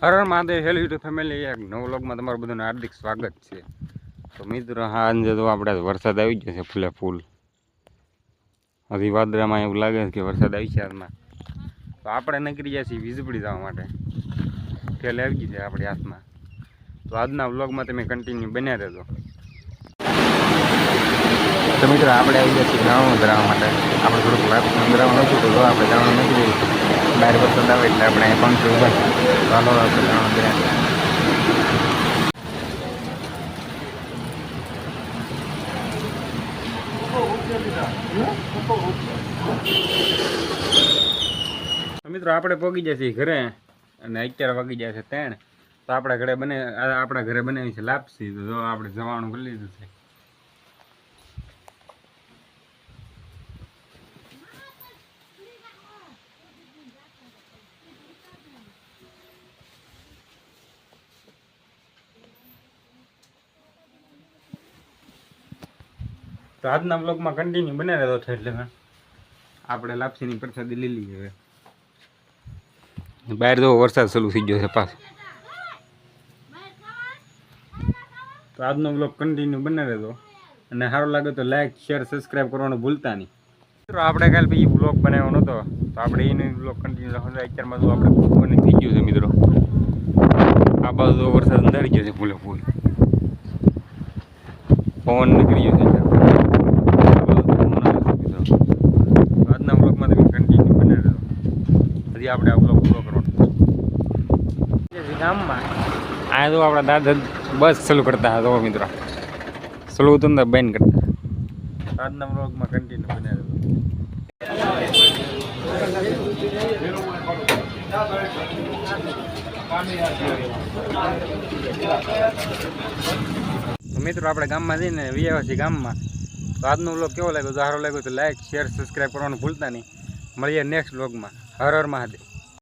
Har Har Mahadev. Hello YouTube family, એક નવો વ્લોગમાં તમારું બધાનું હાર્દિક સ્વાગત છે. તો મિત્રો, આજે તો આપણે વરસાદ આવી ગયો છે ફૂલે ફૂલ. હજી વાદળામાં એવું લાગે છે કે વરસાદ આવી છે હાથમાં. તો આપણે નીકળી જાય છીએ વીજળી જવા માટે. ઠેલ આવી ગઈ છે આપણી હાથમાં. તો આજના વ્લોગમાં તમે કન્ટિન્યુ બન્યા રહેજો. તો મિત્રો, આપણે આવી ગયા છીએ દાણો ધરાવવા માટે. આપણે થોડુંક લાભ ધરાવવાનું હતું તો આપણે દાણો નીકળી બહાર વરસાદ આવે એટલે આપણે પંખ ઉભા ચાલો આપણે દાણો ધરાવીએ. મિત્રો, આપણે પહોંચી જાય છીએ ઘરે અને 11 વાગી જાય છે 3. તો આપણા ઘરે બનાવી છે લાપસી. તો જો આપણે જવાનું કરી લીધું છે. તો આજના બ્લોગમાં કન્ટિન્યુ બને રહેતો છે એટલે આપણે લાપસીની પ્રસાદી લઈ લઈએ. હવે બહાર જો વરસાદ ચાલુ થઈ ગયો છે પાછો. તો આજનો બ્લોગ કન્ટિન્યુ બને રહેતો અને સારો લાગે તો લાઈક શેર સબસ્ક્રાઈબ કરવાનું ભૂલતા નહીં. મિત્રો, આપણે કાલે પછી બ્લોગ બનાવ્યો નહોતો તો આપણે એને બ્લોગ કન્ટિન્યુ રાખવાનો. અત્યારમાં તો આપણે બની થઈ ગયું છે મિત્રો. આ બાજુ વરસાદ અંધારી ગયો છે ફૂલે ફૂલ. પવન નીકળી ગયો છે. આજના બ્લોગમાં તમે કન્ટિન્યુ બને રહેજો. હજી આપણે આ બ્લોગ પૂરો કરવાનો ગામમાં. આ તો આપણા દાદા બસ ચાલુ કરતા હતા મિત્રો. ચાલુ હતું ને બેન કરતા. આજના બ્લોગમાં કન્ટિન્યુ બને રહેજો. મિત્રો, આપણે ગામમાં જઈને વ્યાવા છીએ ગામમાં. તો આજનો વ્લોગ કેવો લાગ્યો? સારો લાગ્યો તો લાઈક શેર સબસ્ક્રાઈબ કરવાનું ભૂલતા નહીં. મળીએ નેક્સ્ટ વ્લોગમાં. હર હર મહાદેવ.